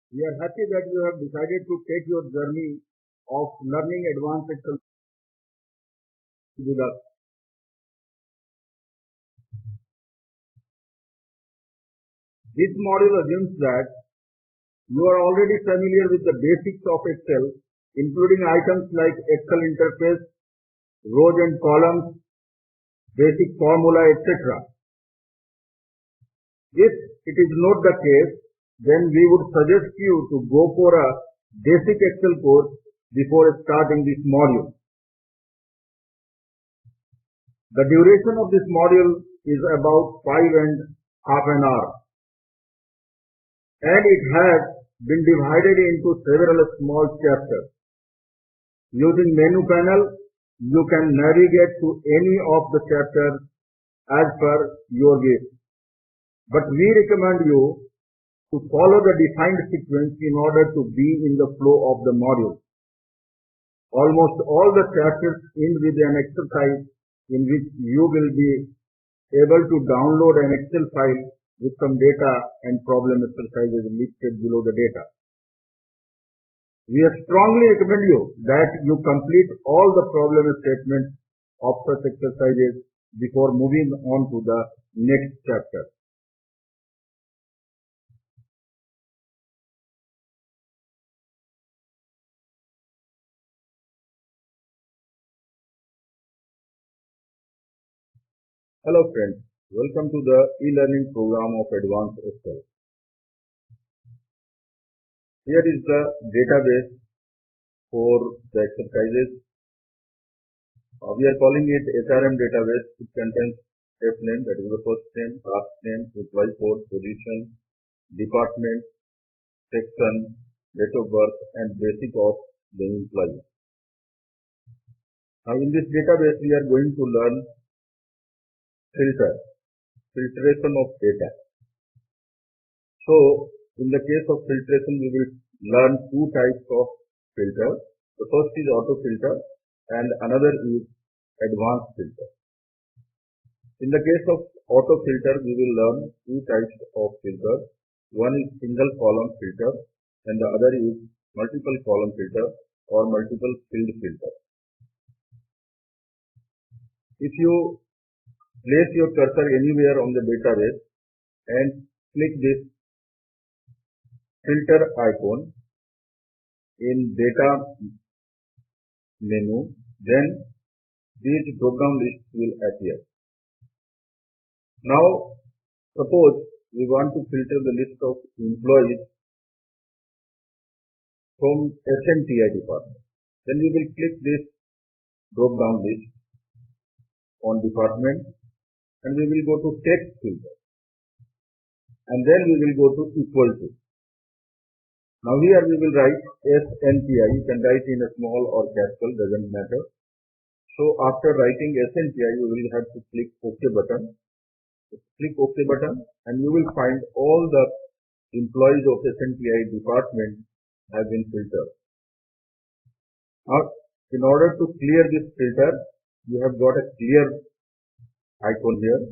We are happy that you have decided to take your journey of learning advanced Excel with us. This module assumes that you are already familiar with the basics of Excel, including items like Excel interface, rows and columns, basic formula, etc. If it is not the case, then we would suggest you to go for a basic Excel course before starting this module. The duration of this module is about 5.5 hours, and it has been divided into several small chapters. Using menu panel, you can navigate to any of the chapters as per your wish. But we recommend you to follow the defined sequence in order to be in the flow of the module. Almost all the chapters end with an exercise in which you will be able to download an Excel file with some data and problem exercises listed below the data. We strongly recommend you that you complete all the problem statements of such exercises before moving on to the next chapter. Hello friends, welcome to the e-learning program of Advanced Excel. Here is the database for the exercises. We are calling it HRM database. It contains step name, that is the first name, task name, employee code, position, department, section, date of birth, and basic of the employee. Now in this database we are going to learn filtration of data. So in the case of filtration we will learn two types of filter. The first is auto filter and another is advanced filter. In the case of auto filter we will learn two types of filter. One is single column filter and the other is multiple column filter or multiple field filter. If you place your cursor anywhere on the database and click this filter icon in data menu, then these drop-down lists will appear. Now, suppose we want to filter the list of employees from SNTI department. Then we will click this drop-down list on department and we will go to text filter and then we will go to equal to. Now here we will write SNTI. You can write in a small or capital, doesn't matter. So after writing SNTI, you will have to click OK button. Click OK button and you will find all the employees of SNTI department have been filtered. Now in order to clear this filter, you have got a clear icon here.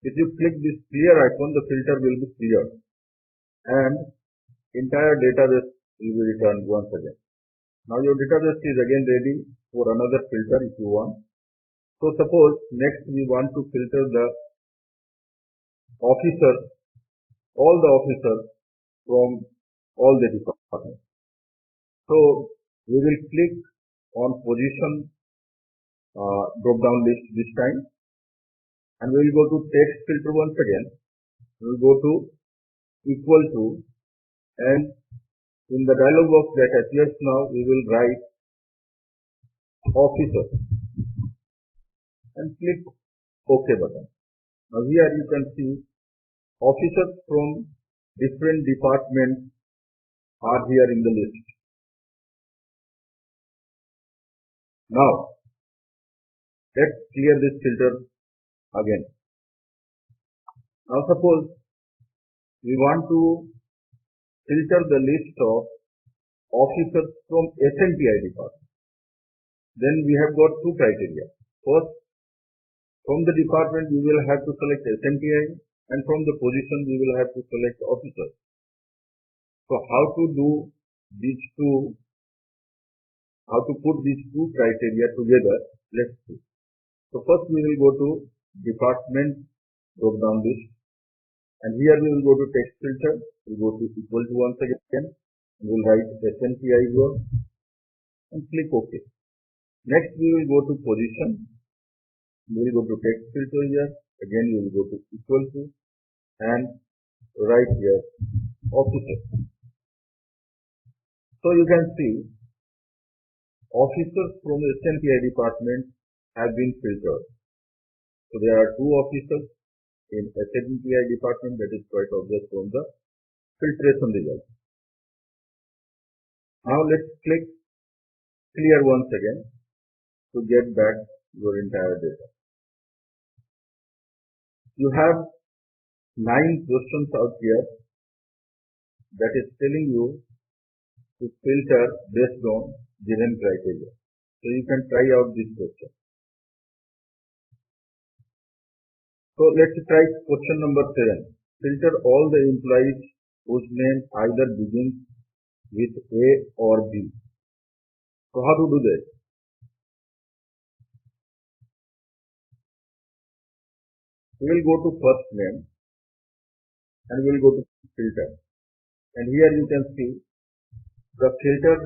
If you click this clear icon, the filter will be cleared and entire database will be returned once again. Now your database is again ready for another filter if you want. So suppose next we want to filter the officers, all the officers from all the departments. So we will click on position drop down list this time and we will go to text filter once again. We will go to equal to and in the dialog box that appears now we will write officer and click OK button. Now here you can see officers from different departments are here in the list. Now let's clear this filter again. Now suppose we want to filter the list of officers from SNTI department. Then we have got two criteria. First, from the department we will have to select SNTI and from the position we will have to select officers. So how to do these two, how to put these two criteria together, let's see. So first we will go to department drop down list, and here we will go to text filter, we will go to equal to once again, and we will write SNPI here and click OK. Next we will go to position, we will go to text filter here, again we will go to equal to and write here officer. So you can see officers from the SNPI department have been filtered. So there are two officers in SNPI department, that is quite obvious from the filtration result. Now let's click clear once again to get back your entire data. You have 9 questions out here that is telling you to filter based on given criteria. So you can try out this question. So let's try question number 7. Filter all the employees whose name either begins with A or B. So how to do that? We will go to first name and we will go to filter. And here you can see the filter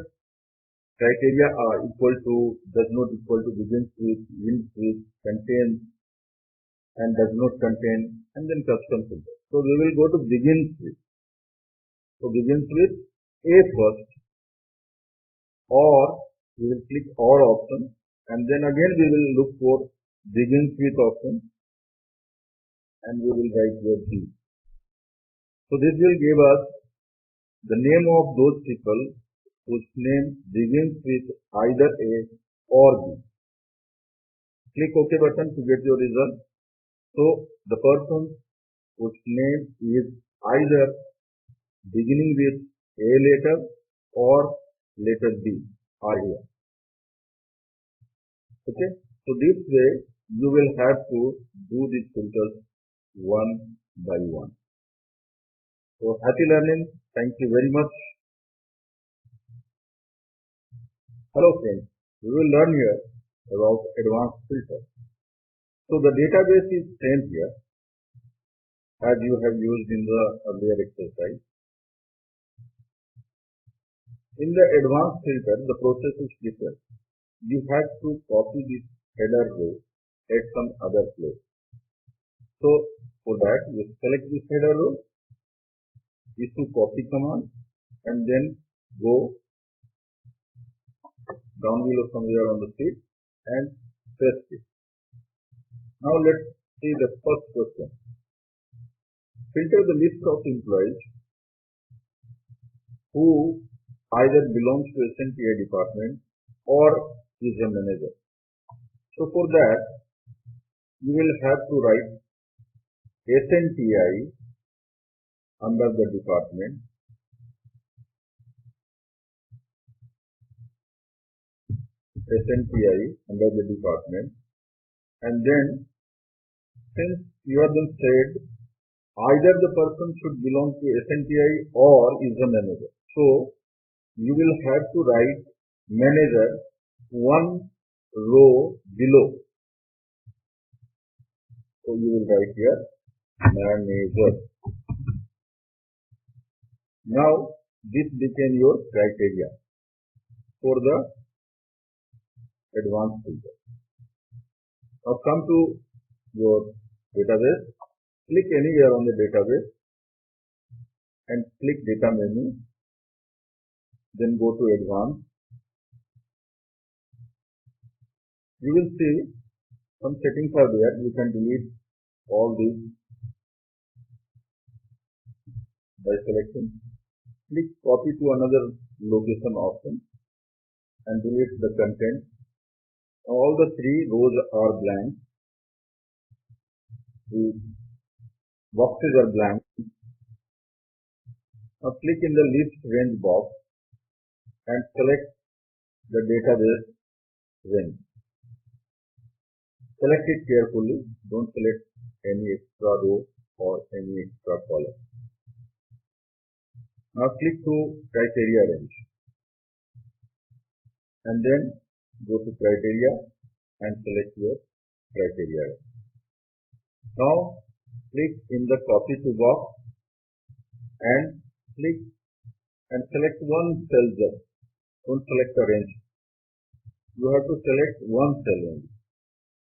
criteria are equal to, does not equal to, begins with, ends with, contains, and does not contain, and then custom filter. So we will go to begins with. So begins with A first, or we will click or option, and then again we will look for begins with option, and we will write here B. So this will give us the name of those people whose name begins with either A or B. Click OK button to get your result. So the person whose name is either beginning with A letter or letter B are here. Okay. So this way you will have to do these filters one by one. So happy learning. Thank you very much. Hello friends. We will learn here about advanced filters. So the database is same here as you have used in the earlier exercise. In the advanced filter, the process is different. You have to copy this header row at some other place. So for that, you select this header row, issue copy command, and then go down below somewhere on the sheet and paste it. Now let's see the first question. Filter the list of employees who either belongs to SNPI department or is a manager. So for that, you will have to write SNPI under the department, SNPI under the department, and then since you have been said either the person should belong to SNPI or is a manager. So you will have to write manager one row below. So you will write here manager. Now this became your criteria for the advanced filter. Now come to your database, click anywhere on the database and click data menu, then go to advanced. You will see some settings are there. You can delete all these by selecting. Click copy to another location option and delete the content. All the 3 rows are blank. The boxes are blank. Now click in the list range box and select the database range. Select it carefully. Don't select any extra row or any extra column. Now click to criteria range and then go to criteria and select your criteria range. Now click in the copy to box and click and select one cell just. Don't select the range. You have to select one cell only.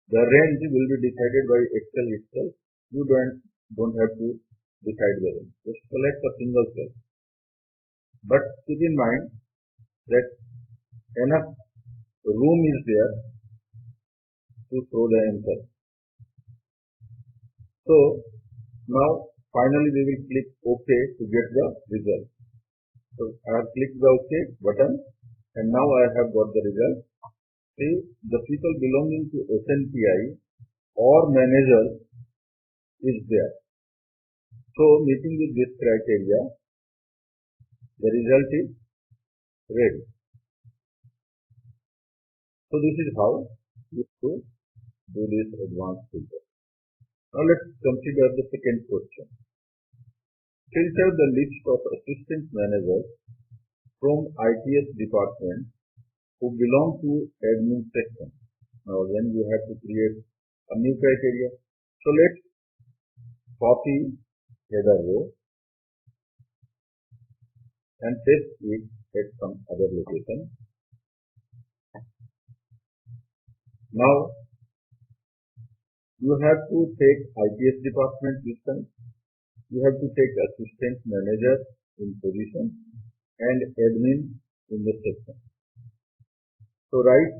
The range will be decided by Excel itself. You don't have to decide the range. Just select a single cell. But keep in mind that enough room is there to show the answer. So now finally we will click OK to get the result. So I have clicked the OK button and now I have got the result. See, the people belonging to SNPI or manager is there. So meeting with this criteria, the result is ready. So this is how you should do this advanced filter. Now let's consider the second question. Filter the list of assistant managers from ITS department who belong to admin section. Now then you have to create a new criteria. So let's copy header row and paste it at some other location. Now you have to take ITS department this time. You have to take assistant manager in position and admin in the section. So write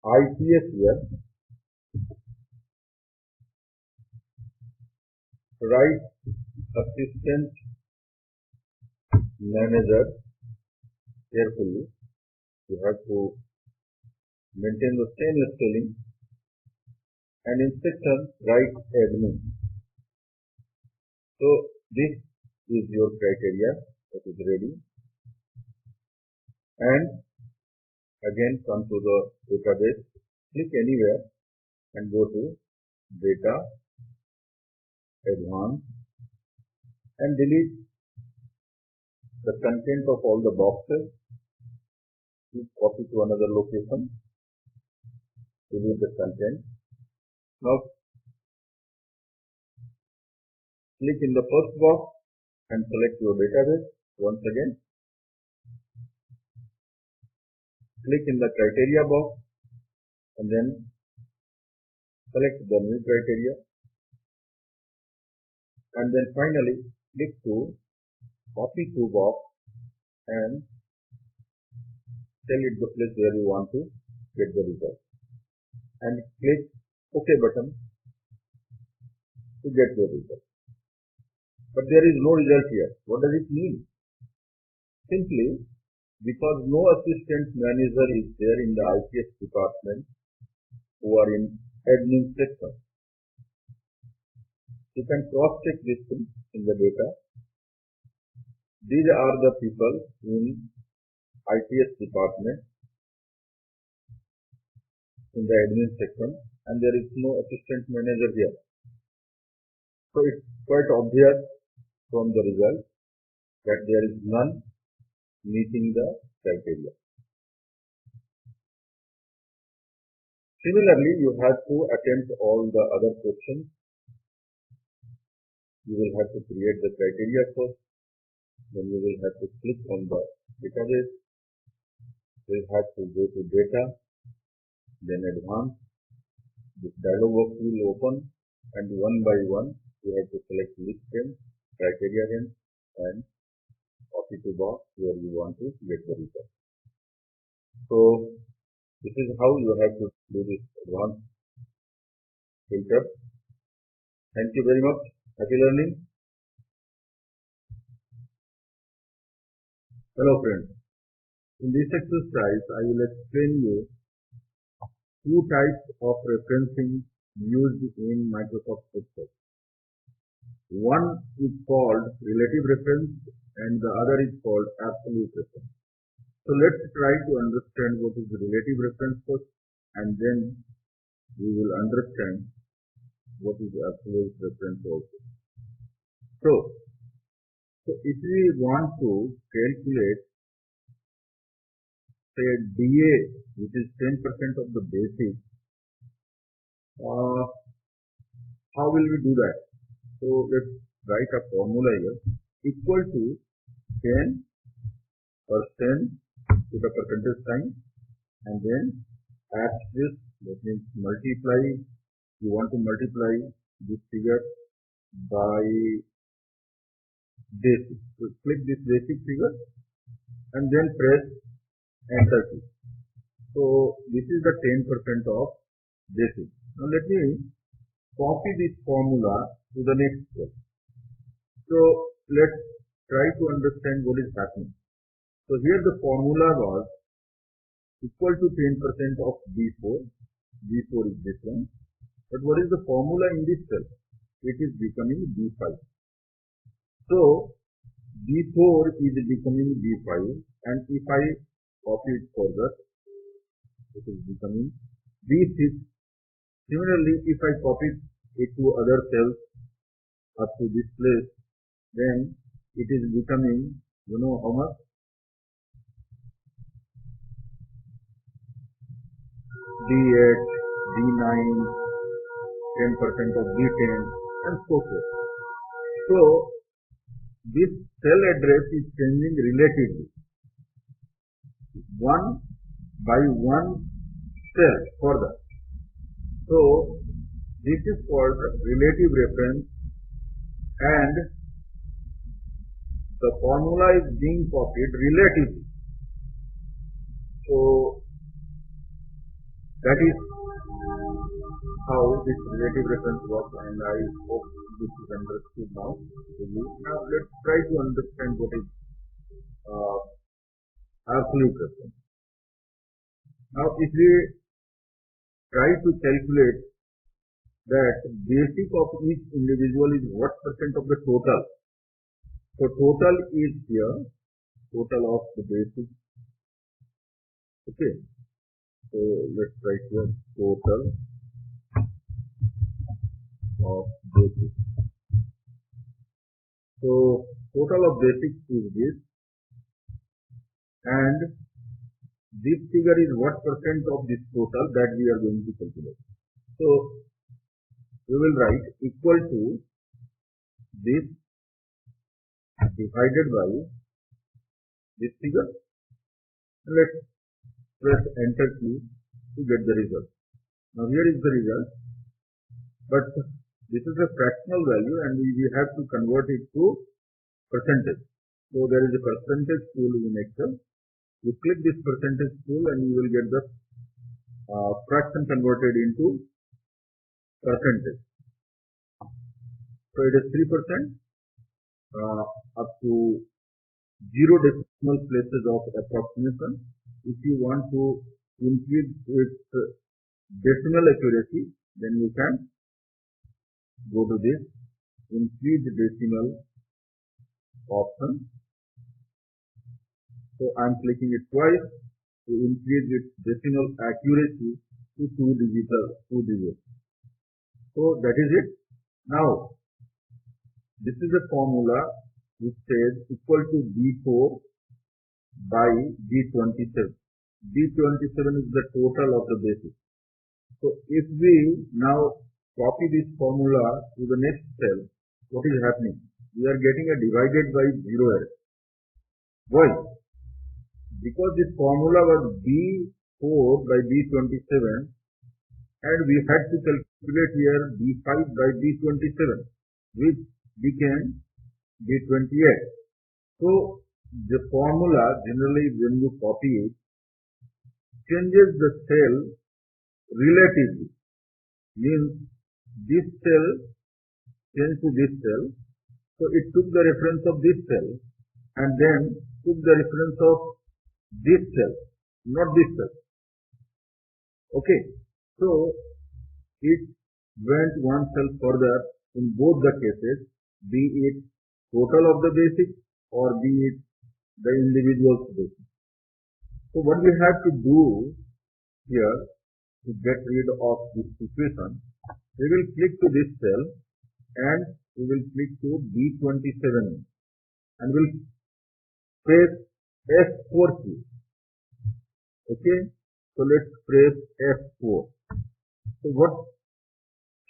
ITS here. Write assistant manager carefully. You have to maintain the same spelling. And in section write admin. So this is your criteria that is ready. And again come to the database. Click anywhere and go to data, advanced and delete the content of all the boxes. Please copy to another location. Delete the content. Now click in the first box and select your database once again. Click in the criteria box and then select the new criteria. And then finally click to copy to box and tell it the place where you want to get the result. And click OK button to get the result. But there is no result here. What does it mean? Simply because no assistant manager is there in the ITS department who are in admin section. You can cross check this thing in the data. These are the people in ITS department in the admin section and there is no assistant manager here. So it's quite obvious from the result that there is none meeting the criteria. Similarly, you have to attempt all the other questions. You will have to create the criteria first. Then you will have to click on the database. You will have to go to data, then advanced. This dialog box will open and one by one you have to select list range, criteria range and copy to box where you want to get the result. So this is how you have to do this advanced filter. Thank you very much. Happy learning. Hello friends. In this exercise, I will explain you two types of referencing used in Microsoft Excel. One is called relative reference and the other is called absolute reference. So let's try to understand what is relative reference first and then we will understand what is absolute reference also. So So if we want to calculate say DA, which is 10% of the basic, how will we do that? So let's write a formula here equal to 10% to the percentage sign, and then asterisk, that means multiply. You want to multiply this figure by basic. So click this basic figure and then press enter key. So this is the 10% of basic. Now let me copy this formula to the next step. So let's try to understand what is happening. So here the formula was equal to 10% of B4. B4 is this one. But what is the formula in this cell? It is becoming B5. So B4 is becoming B5, and if I copy it further, it is becoming B6. Similarly, if I copy it to other cells up to this place, then it is becoming, you know how much? D8, D9, 10% of D10, and so forth. So this cell address is changing relatively, one by one cell further. So this is called relative reference, and the formula is being copied relatively. So that is how this relative reference works, and I hope this is understood now. Now let's try to understand what is absolute reference. Now if we try to calculate that basic of each individual is what percent of the total. So total is here, total of the basic. Okay. So let's write here total of basic. So total of basic is this, and this figure is what percent of this total that we are going to calculate. So we will write equal to this divided by this figure. Let's press enter key to get the result. Now here is the result, but this is a fractional value and we have to convert it to percentage. So there is a percentage tool in Excel. You click this percentage tool and you will get the fraction converted into percentage. So it is 3% up to 0 decimal places of approximation. If you want to increase its decimal accuracy, then you can go to this increase decimal option. So I am clicking it twice to increase its decimal accuracy to 2 digits. So that is it. Now this is a formula which says equal to B4 by B27. B27 is the total of the basic. So if we now copy this formula to the next cell, what is happening? We are getting a divided by 0 error. Why? Because this formula was B4 by B27 and we had to calculate here B5 by B27, which became B28. So the formula generally when you copy it changes the cell relatively, means this cell changed to this cell. So it took the reference of this cell and then took the reference of this cell, not this cell. Okay. So it went one cell further in both the cases, be it total of the basic or be it the individual's basic. So what we have to do here to get rid of this situation, we will click to this cell and we will click to B27. and will press F4 key. Okay, so let's press F4. So what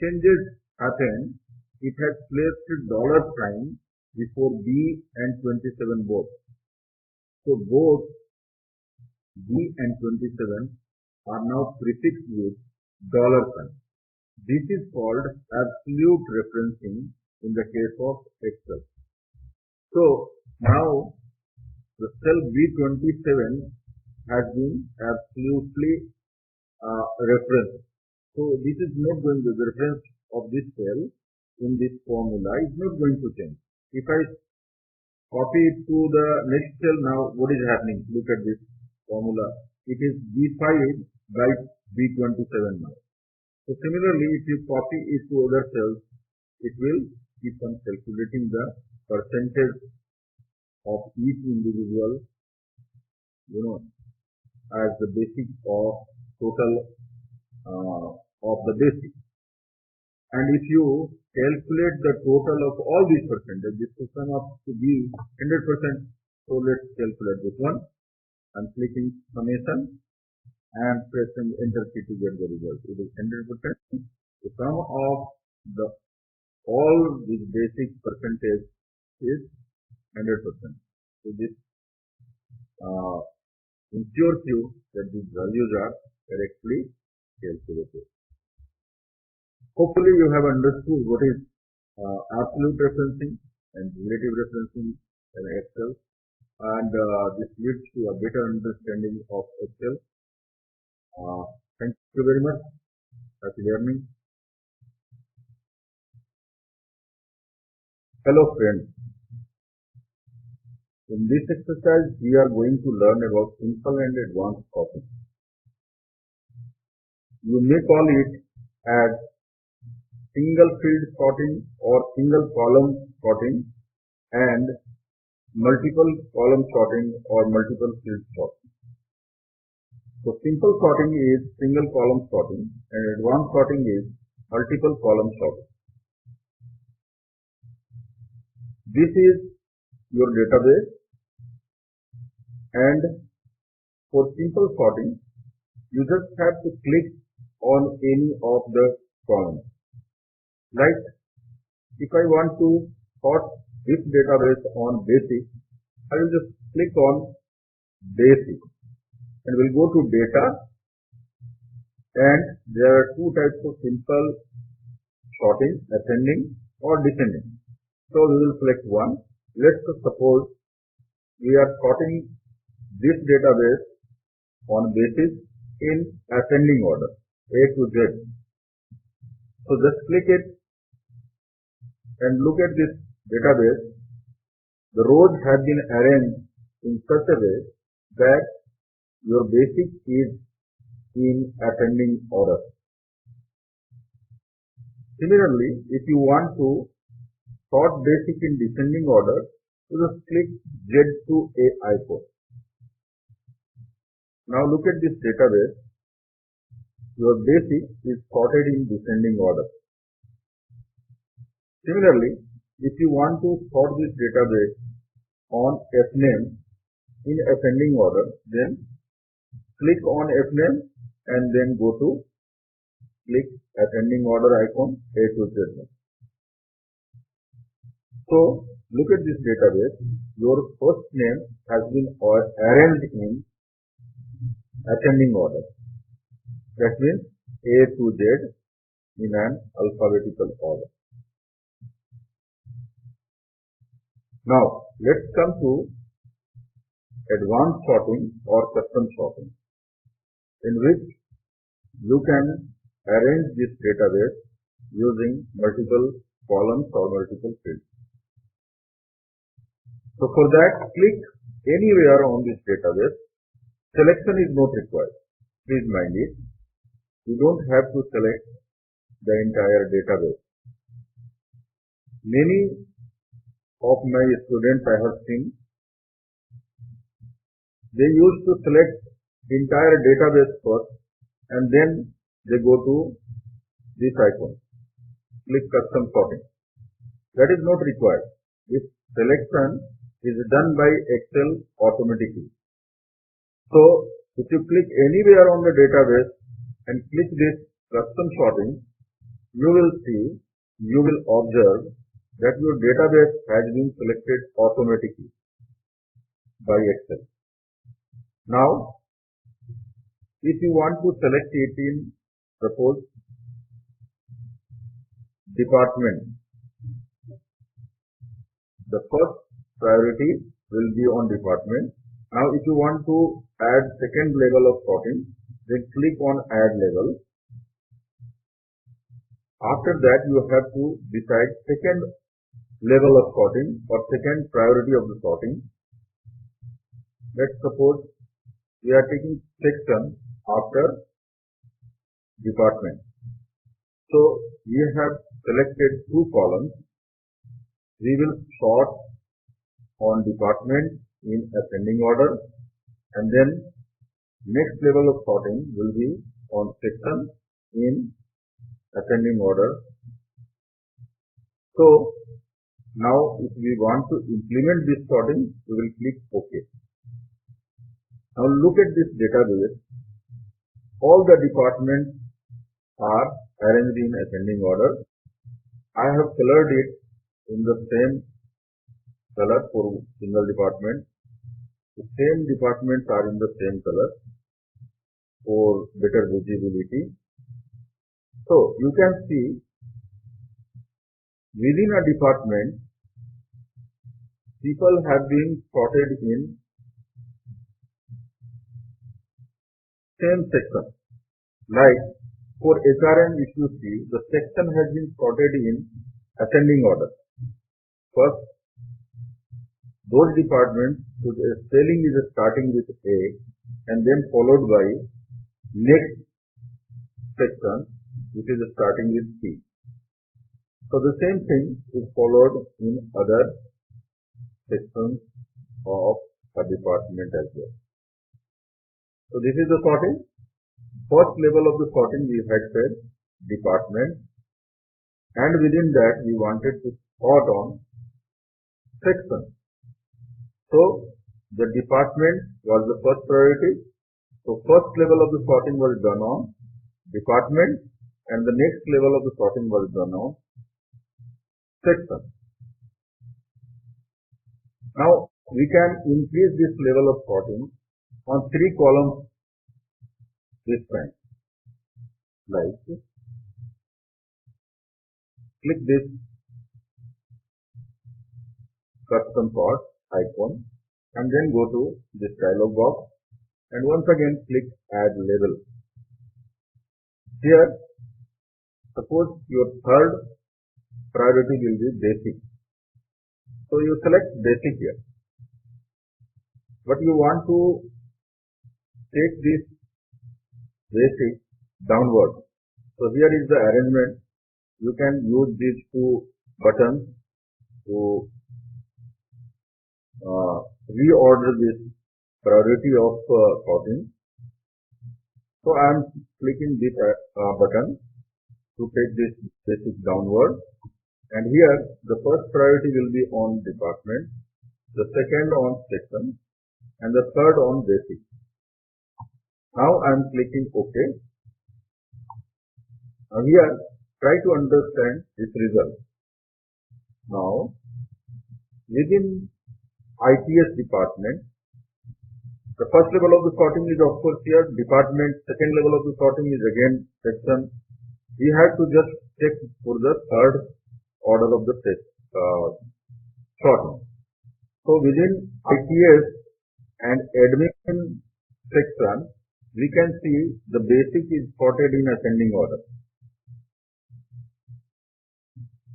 changes happen? It has placed $sign before B and 27 both. So both B and 27 are now prefixed with $sign. This is called absolute referencing in the case of Excel. So now the cell B27 has been absolutely referenced. So this is not going to, the reference of this cell in this formula is not going to change. If I copy it to the next cell, now what is happening? Look at this formula. It is B5 by B27 now. So similarly, if you copy it to other cells, it will keep on calculating the percentage of each individual, as the basic of total of the basic. And if you calculate the total of all these percentages, this will come up to be 100%. So let's calculate this one. I'm clicking summation and pressing enter key to get the result. It is 100%. The sum of all these basic percentage is 100%. So this ensures you that these values are correctly calculated. Hopefully you have understood what is absolute referencing and relative referencing in Excel, and this leads to a better understanding of Excel. Thank you very much. Happy learning. Hello friends. In this exercise, we are going to learn about simple and advanced copying. You may call it as single field sorting or single column sorting and multiple column sorting or multiple field sorting. So simple sorting is single column sorting and advanced sorting is multiple column sorting. This is your database, and for simple sorting you just have to click on any of the columns. Like if I want to sort this database on basic, I will just click on basic and we'll go to data, and there are two types of simple sorting, ascending or descending. So we will select one. Let's suppose we are sorting this database on basis in ascending order, A to Z. So just click it and look at this database. The rows have been arranged in such a way that your basic is in ascending order. Similarly, if you want to sort basic in descending order, you just click Z to A icon. Now look at this database. Your basic is sorted in descending order. Similarly, if you want to sort this database on FNAME in ascending order, then click on FNAME and then go to click ascending order icon A to Z. So look at this database. Your first name has been arranged in ascending order. That means A to Z in an alphabetical order. Now let's come to advanced sorting or custom sorting, in which you can arrange this database using multiple columns or multiple fields. So for that, click anywhere on this database. Selection is not required. Please mind it. You don't have to select the entire database. Many of my students I have seen, they used to select the entire database first and then they go to this icon, click custom sorting. That is not required. This selection is done by Excel automatically. So if you click anywhere on the database and click this custom sorting, you will observe that your database has been selected automatically by Excel. Now, if you want to select it in, suppose, department, the first priority will be on department. Now, if you want to add second level of sorting, then click on add level. After that, you have to decide second level of sorting or second priority of the sorting. Let's suppose we are taking section after department. So we have selected two columns. We will sort on department in ascending order, and then next level of sorting will be on section in ascending order. So now if we want to implement this sorting, we will click OK. Now look at this database. All the departments are arranged in ascending order. I have colored it in the same color for single department. The same departments are in the same color for better visibility. So you can see within a department, people have been sorted in same section. Like for HRM, if you see, the section has been sorted in ascending order. First, those departments whose spelling is starting with A and then followed by next section which is starting with C. So the same thing is followed in other sections of a department as well. So this is the sorting. First level of the sorting we had said department, and within that we wanted to sort on section. So the department was the first priority. So first level of the sorting was done on department, and the next level of the sorting was done on section. Now we can increase this level of sorting on 3 columns this time. Like click this custom sort icon and then go to this dialog box and once again click add label. Here, suppose your third priority will be basic. So you select basic here. But you want to take this basic downward. So here is the arrangement. You can use these two buttons to reorder this priority of sorting. So I am clicking this button to take this basic downward, and here the first priority will be on department, the second on section, and the third on basic. Now I am clicking OK. Now here try to understand this result. Now within ITS department, the first level of the sorting is of course here department, second level of the sorting is again section. We have to just check for the third order of the sorting. So within ITS and admin section, we can see the basic is sorted in ascending order.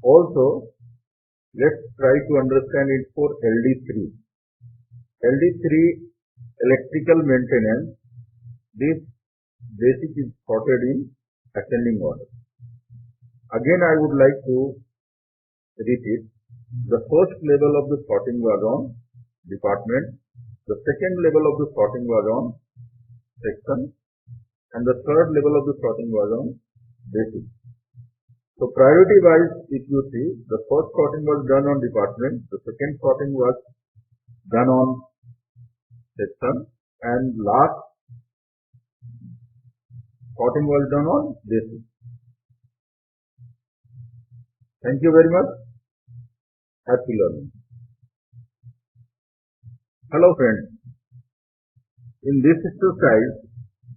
Also, let's try to understand it for LD3. LD3 electrical maintenance, this basic is sorted in ascending order. Again, I would like to repeat. The first level of the sorting was on department, the second level of the sorting was on section, and the third level of the sorting was on basic. So priority wise, if you see, the first sorting was done on department, the second sorting was done on section, and last sorting was done on basic. Thank you very much. Happy learning. Hello friends. In this exercise,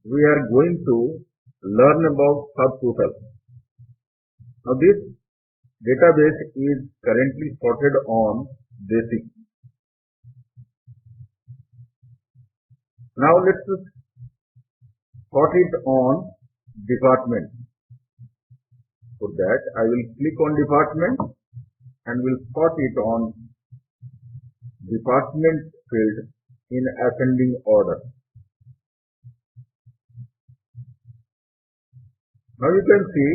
we are going to learn about subtotal. Now this database is currently sorted on basic. Now let's sort it on department. For that, I will click on department and will sort it on department field in ascending order. Now you can see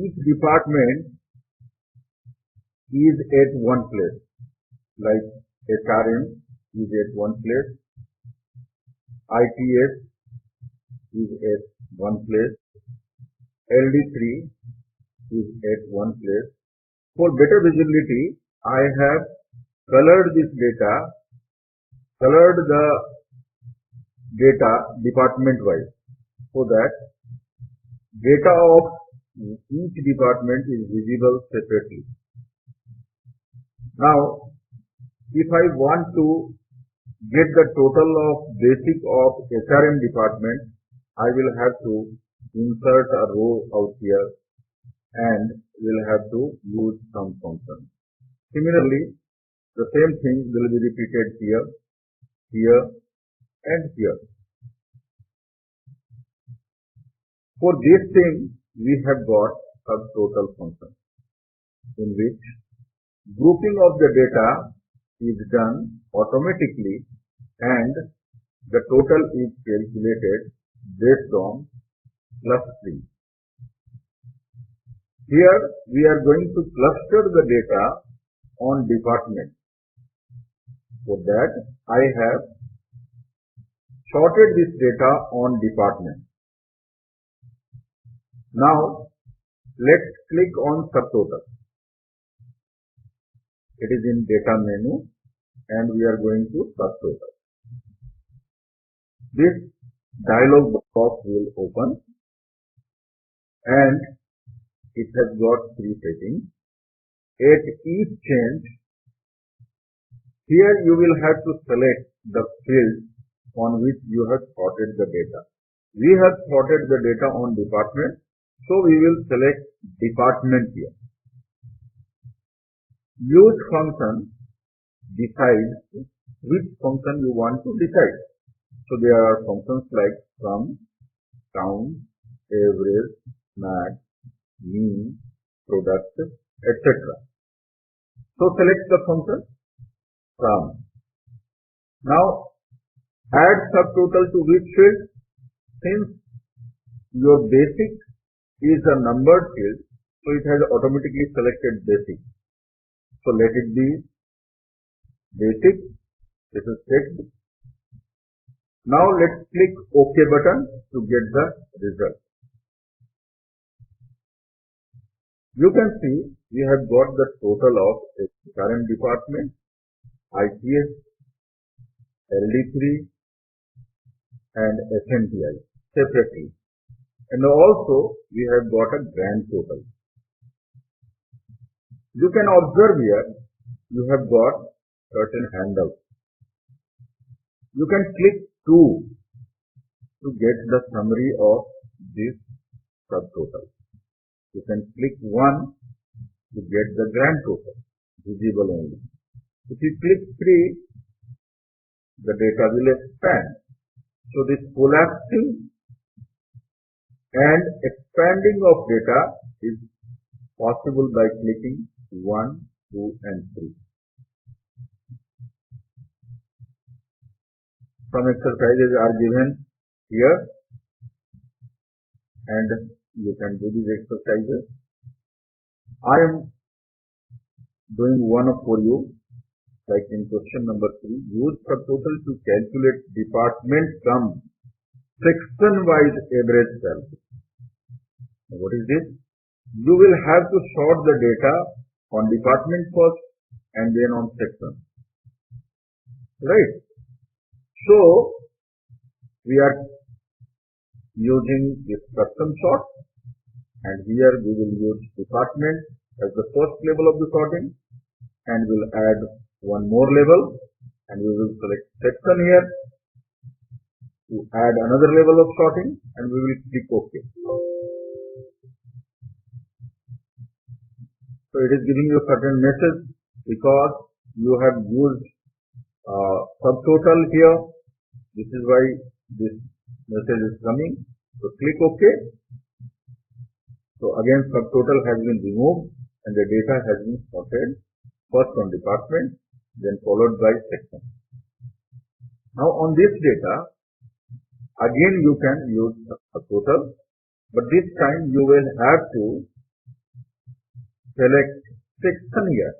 each department is at one place, like HRM is at one place, ITS is at one place, LD3 is at one place. For better visibility, I have colored this data, colored the data department wise, so that data of each department is visible separately. Now, if I want to get the total of basic of HRM department, I will have to insert a row out here and will have to use some function. Similarly, the same thing will be repeated here, here and here. For this thing, we have got subtotal function in which grouping of the data is done automatically and the total is calculated based on +3. Here we are going to cluster the data on department. For that I have sorted this data on department. Now let's click on subtotal. It is in data menu and we are going to subtotal. This dialog box will open and it has got 3 settings. At each change, here you will have to select the field on which you have sorted the data. We have sorted the data on department, so we will select department here. Use function decides which function you want to decide. So there are functions like sum, count, average, max, mean, product, etc. So select the function sum. Now add subtotal to which field? Since your basic is a numbered field, so it has automatically selected basic. So let it be basic. This is fixed. Now let's click OK button to get the result. You can see we have got the total of HRM department, ITS, LD3 and SMTI separately. And also we have got a grand total. You can observe here you have got certain handles. You can click 2 to get the summary of this subtotal. You can click 1 to get the grand total, visible only. If you click 3, the data will expand. So this collapsing and expanding of data is possible by clicking 1, 2 and 3. Some exercises are given here and you can do these exercises. I am doing one for you, like in question number 3. Use subtotal to calculate department sum section-wise average salary. What is this? You will have to sort the data on department first and then on section, right? So we are using this custom sort, and here we will use department as the first level of the sorting, and we'll add one more level, and we will select section here to add another level of sorting, and we will click OK. So it is giving you a certain message because you have used subtotal here. This is why this message is coming. So click OK. So again subtotal has been removed and the data has been sorted first on department, then followed by section. Now on this data, again you can use subtotal, but this time you will have to select section here.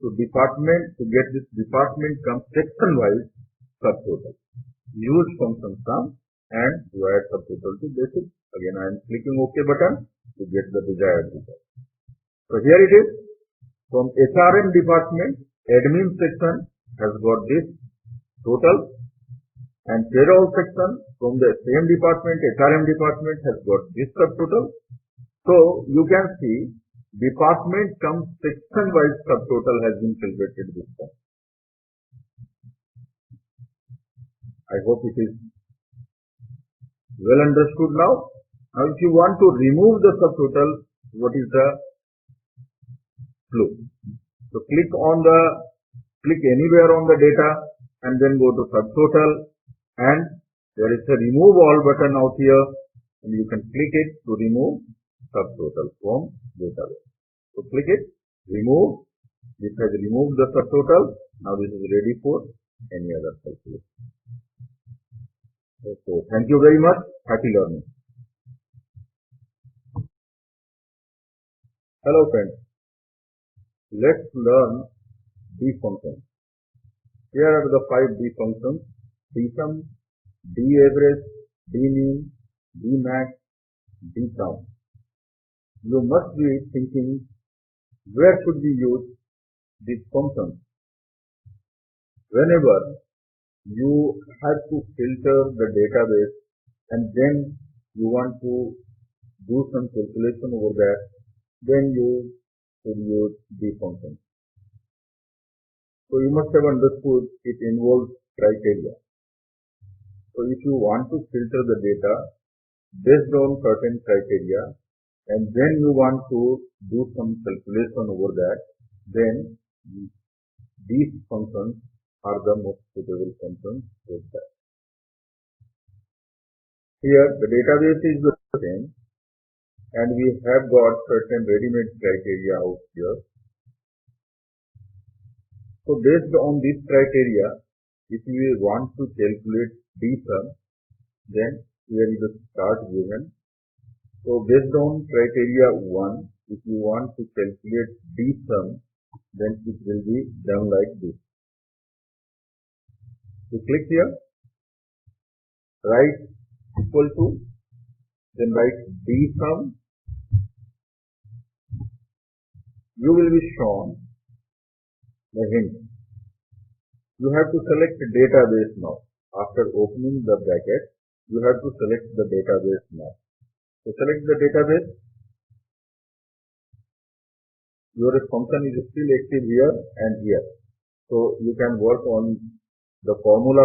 So department, to get this department comes section wise subtotal. Use function sum and to add subtotal to basic. Again I am clicking OK button to get the desired result. So here it is. From HRM department, admin section has got this total, and payroll section from the same department, HRM department, has got this subtotal. So you can see department comes section wise subtotal has been calculated this time. I hope it is well understood now. Now if you want to remove the subtotal, what is the flow? So click anywhere on the data and then go to subtotal, and there is a remove all button out here, and you can click it to remove subtotal from database. So click it, remove. This has removed the subtotal. Now this is ready for any other calculation. So thank you very much. Happy learning. Hello friends. Let's learn D functions. Here are the 5 D functions: dsum, daverage, dmin, dmax, dsum. You must be thinking, where should we use these functions? Whenever you have to filter the database and then you want to do some calculation over there, then you should use D functions. So you must have understood it involves criteria. So if you want to filter the data based on certain criteria and then you want to do some calculation over that, then these functions are the most suitable functions for that. Here the database is the same and we have got certain ready-made criteria out here. So based on this criteria, if we want to calculate dsum, then here is the start given. So based on criteria 1, if you want to calculate dsum, then it will be done like this. So click here, write equal to, then write dsum. You will be shown the hint. You have to select the database now. After opening the bracket, you have to select the database now. So select the database. Your function is still active here and here. So you can work on the formula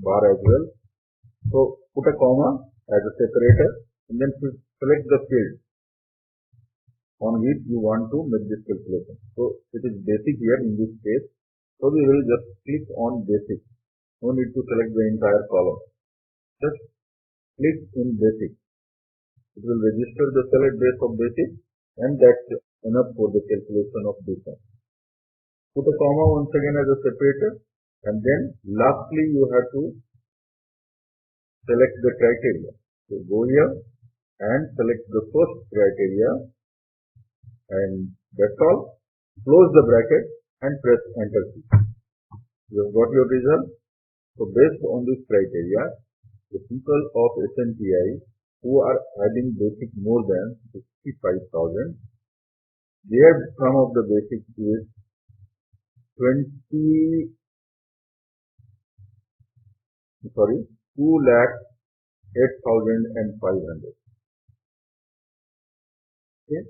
bar as well. So put a comma as a separator and then select the field on which you want to make this calculation. So it is basic here in this case. So we will just click on basic. No need to select the entire column. Just click in basic. It will register the select base of basic, and that's enough for the calculation of dsum. Put a comma once again as a separator, and then lastly you have to select the criteria. So go here and select the first criteria, and that's all. Close the bracket and press enter key. You have got your result. So based on this criteria, the people of SNTI who are adding basic more than 65,000, their sum of the basic is 2,08,500. Okay.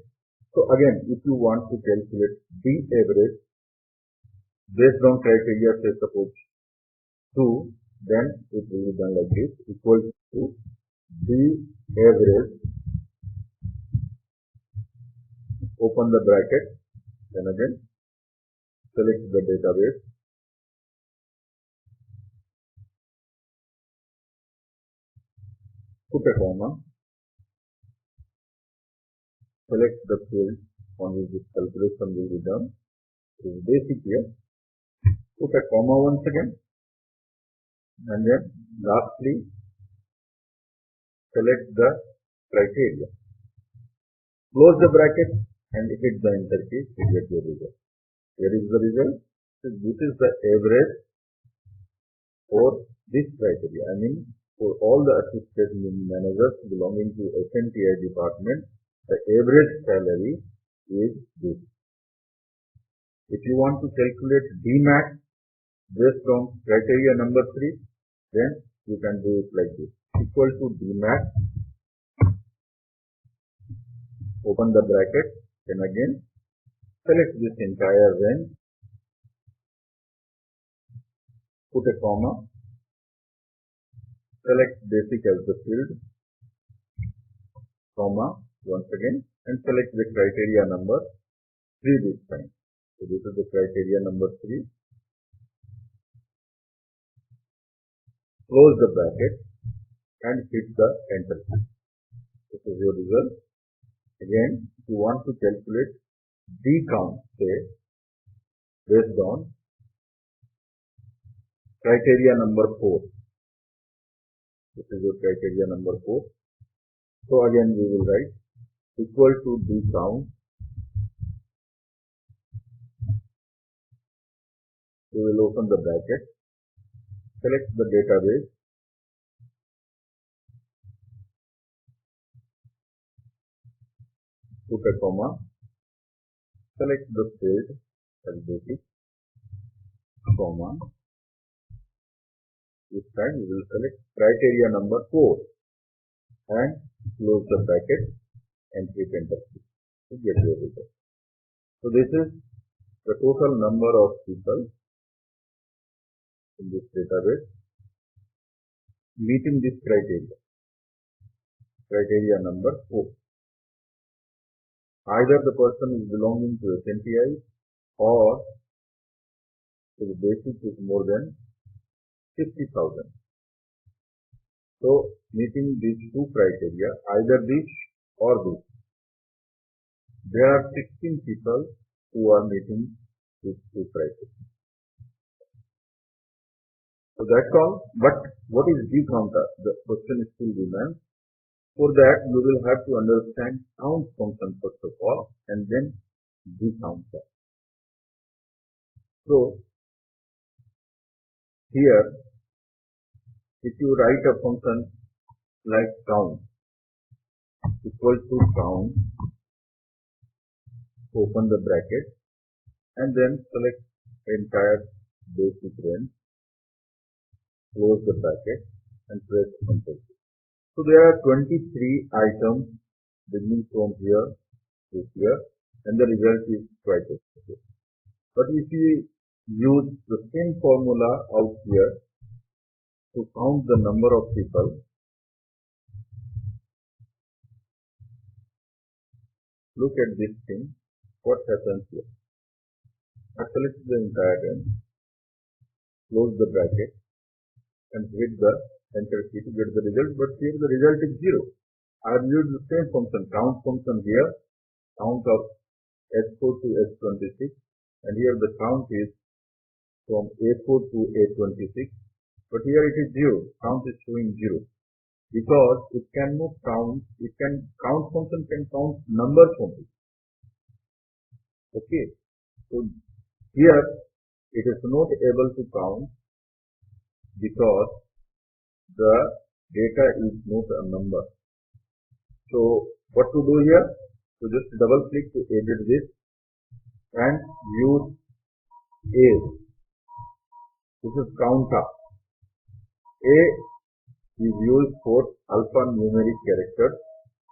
So again, if you want to calculate the average based on criteria, say suppose 2, then it will be done like this, equal to the average, open the bracket, then again select the database, put a comma, select the field on which this calculation will be done. It is basic here. Put a comma once again, and then lastly select the criteria. Close the bracket and hit the enter key to get your result. Here is the result. So this is the average for this criteria. I mean, for all the assistant managers belonging to SNTI department, the average salary is this. If you want to calculate DMAX based on criteria number 3, then you can do it like this. Equal to DMAX, open the bracket, then again select this entire range, put a comma, select basic as the field, comma once again, and select the criteria number 3 this time. So this is the criteria number 3. Close the bracket and hit the enter key. This is your result. Again, if you want to calculate the count, say based on criteria number 4. This is your criteria number 4. So again we will write equal to the count. We will open the bracket, select the database, put a comma, select the field as basic, comma. This time we will select criteria number 4 and close the bracket and hit enter to get your result. So this is the total number of people in this database meeting this criteria number 4. Either the person is belonging to SNTI or the basic is more than 50,000. So meeting these 2 criteria, either this or this. There are 16 people who are meeting these 2 criteria. So that's all. But what is the counter? The question is still remains. For that, you will have to understand count function first of all, and then the counter. So here, if you write a function like count equal to count, open the bracket, and then select entire basic range, close the bracket, and press enter. So there are 23 items beginning from here to here, and the result is quite okay. But if we use the same formula out here to count the number of people, look at this thing, what happens here? I select the entire range, close the bracket, and hit the enter key to get the result, but here the result is 0. I have used the same function, count function here, count of S4 to S26, and here the count is from A4 to A26, but here it is 0, count is showing 0, because it cannot count, count function can count numbers only. Okay, so here it is not able to count because the data is not a number. So what to do here? So just double click to edit this and use A. This is counter. A is used for alphanumeric characters.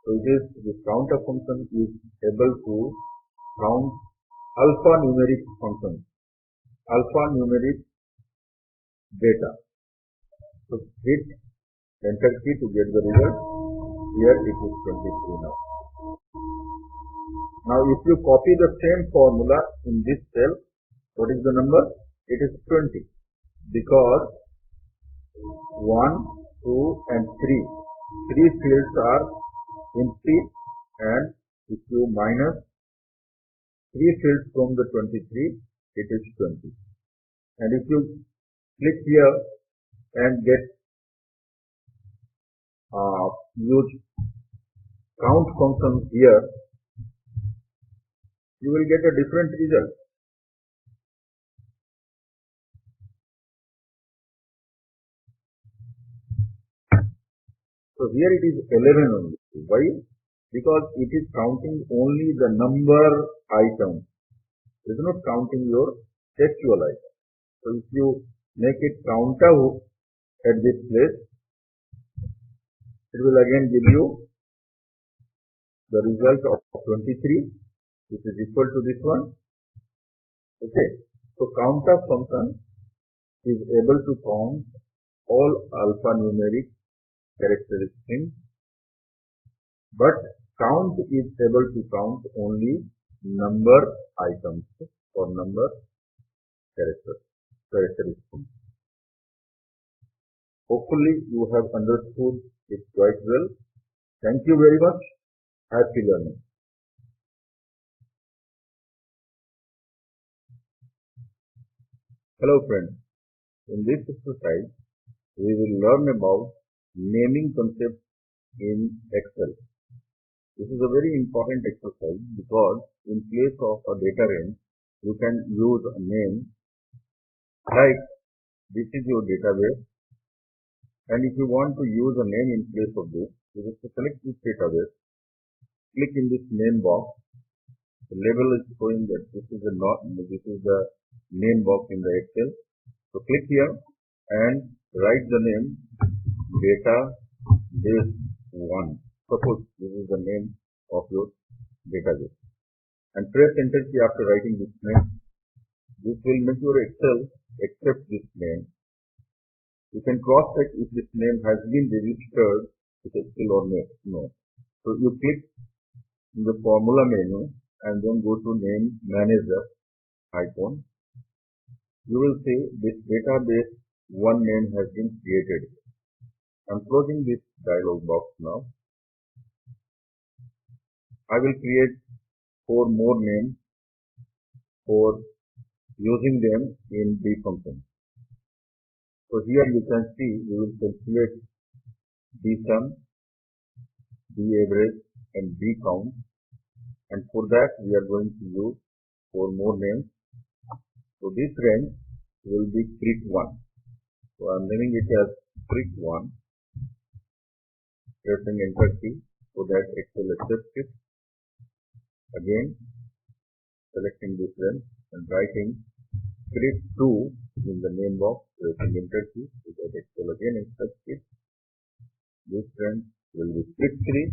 So this counter function is able to count alphanumeric functions, alphanumeric data. So hit enter key to get the result. Here it is 23 now. Now if you copy the same formula in this cell, what is the number? It is 20, because 1, 2 and 3. 3 fields are empty, and if you minus 3 fields from the 23, it is 20. And if you click here and get use count function here, you will get a different result. So here it is 11 only. Why? Because it is counting only the number item. It is not counting your textual item. So if you make it counter at this place, it will again give you the result of 23, which is equal to this one. Okay. So counter function is able to count all alphanumeric characteristics, but count is able to count only number items or number characteristics. Hopefully you have understood it quite well. Thank you very much. Happy learning. Hello friends. In this exercise, we will learn about naming concepts in Excel. This is a very important exercise because in place of a data range, you can use a name like this is your database, and if you want to use a name in place of this, you have to select this database, click in this name box. The label is showing that this is the name box in the Excel. So click here and write the name database 1. Suppose this is the name of your database, and press enter key after writing this name. This will make your Excel accept this name. You can cross check if this name has been registered with Excel or no. So you click in the formula menu and then go to name manager icon. You will see this database 1 name has been created. I am closing this dialog box now. I will create 4 more names for using them in B function. So here you can see we will calculate B sum, B average and B count, and for that we are going to use 4 more names. So this range will be trig 1. So I am naming it as trig 1, pressing enter key so that Excel accepts it. Again selecting this range and writing trig 2 in the name box, pressing enter key so that Excel again accepts it. This range will be trig 3,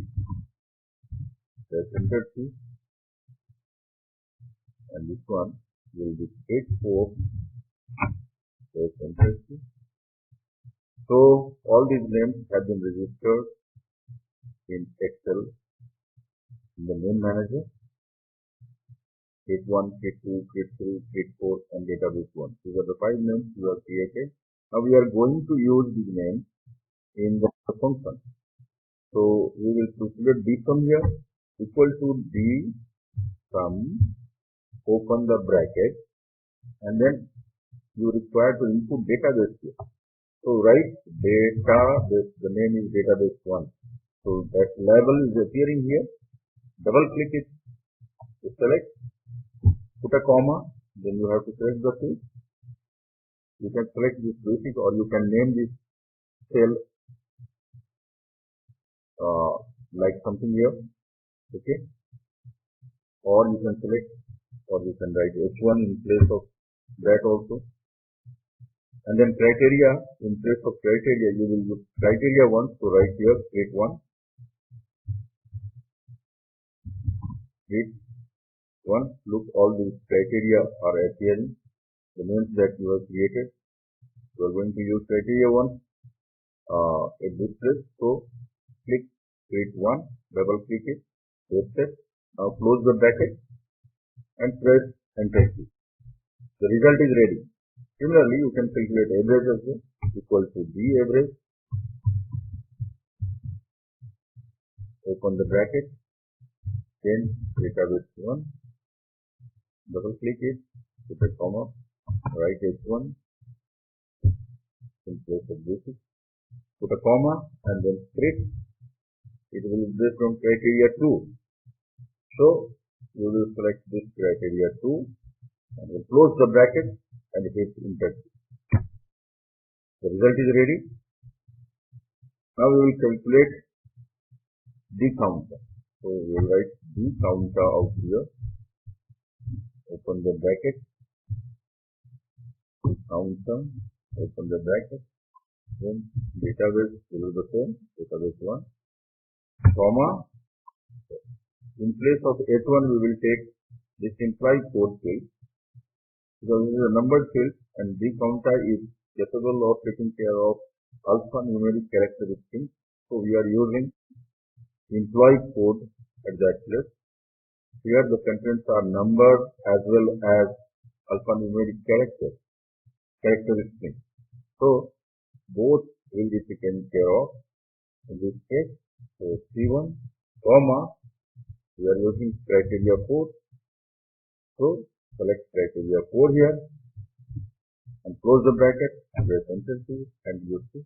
press enter key, and this one will be trig 4, press enter key. So all these names have been registered in Excel in the name manager. Trig 1, Trig 2, Trig 3, Trig 4 and database 1. These are the 5 names we have created. Now we are going to use these names in the function. So we will calculate D sum here equal to D sum, open the bracket, and then you require to input database here. So write database, the name is database 1. So that label is appearing here. Double click it to select, put a comma, then you have to select the field. You can select this basic, or you can name this cell like something here, okay, or you can select, or you can write H1 in place of that also. And then criteria, in place of criteria, you will use criteria 1, so write here create 1, create 1, look all these criteria are appearing, the names that you have created. You are going to use criteria 1 at this place, so click create 1, double click it, paste it, now close the bracket and press enter key. The result is ready. Similarly, you can calculate average also, equal to B average, open the bracket, then database 1, double click it, put a comma, write H1 in place of this, put a comma and then script. It will be based on criteria 2. So, you will select this criteria 2 and will close the bracket and hit enter. The result is ready. Now we will calculate the counter. So we will write the counter out here. Open the bracket. The counter. Open the bracket. Then database will be the same. Database 1. Comma. In place of H1 we will take this implied code field, because this is a numbered field and the counter is capable of taking care of alphanumeric characteristics. So we are using employee code at that place. Here the contents are numbered as well as alphanumeric characteristics. So both will be taken care of in this case. So C1, comma, we are using criteria 4. So select criteria 4 here and close the bracket, press enter key and you see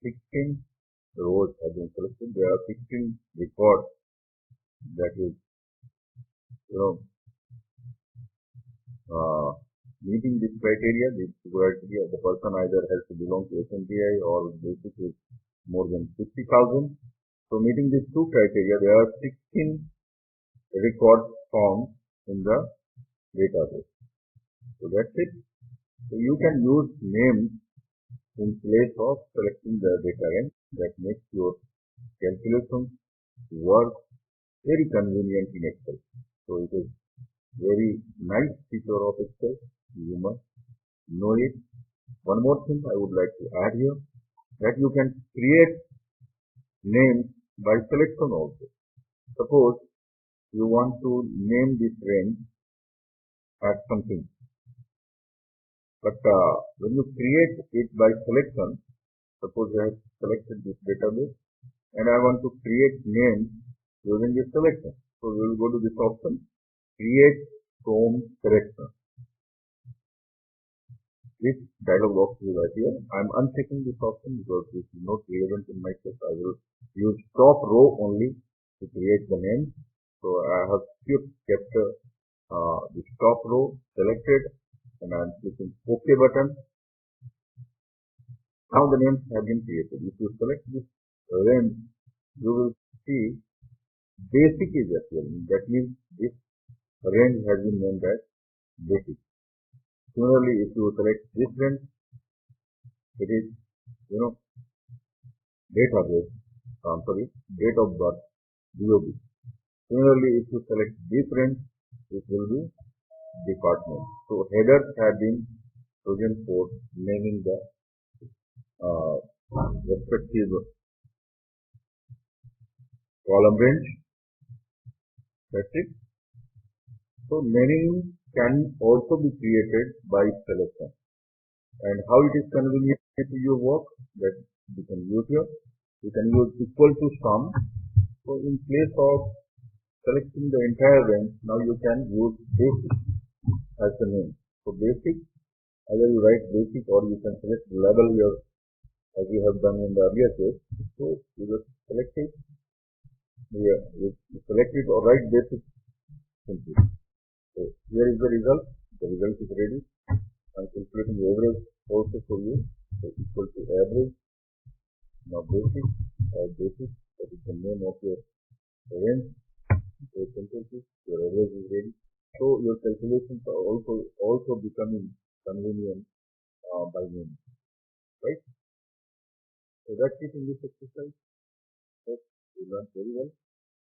16 rows have been selected. There are 16 records that is, meeting this criteria. This criteria, the person either has to belong to SMPI or basic is more than 50,000. So meeting these two criteria, there are 16 records found in the database. So that's it. So you can use names in place of selecting the data range. That makes your calculations work very convenient in Excel. So it is very nice feature of Excel. You must know it. One more thing I would like to add here, that you can create names by selection also. Suppose you want to name this range as something, but when you create it by selection, suppose I have selected this database and I want to create names using this selection. So we will go to this option, create from selection. This dialog box will appear. I am unchecking this option because this is not relevant in my case. I will use top row only to create the name. So I have kept this top row selected and I am clicking OK button. Now the names have been created. If you select this range, you will see basic is appearing. That means this range has been named as basic. Similarly, if you select this range, it is, date of birth, DOB. Similarly, if you select this range, it will be department. So headers have been chosen for naming the respective column range. That's it. So naming can also be created by selection. And how it is convenient to your work, that you can use here. You can use equal to sum. So in place of selecting the entire range, now you can use basic as the name. So basic, either you write basic or you can select label here as you have done in the earlier case. So you just select it. Here you select it or write basic simply. So here is the result. The result is ready. I am calculating the average also for you. So equal to average. Now basic, that is the name of your range. So your average is ready. So your calculations are also becoming convenient by many, right? So that's it in this exercise. Yes, you learned very well.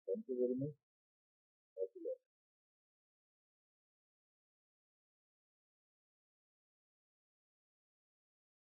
Thank you very much.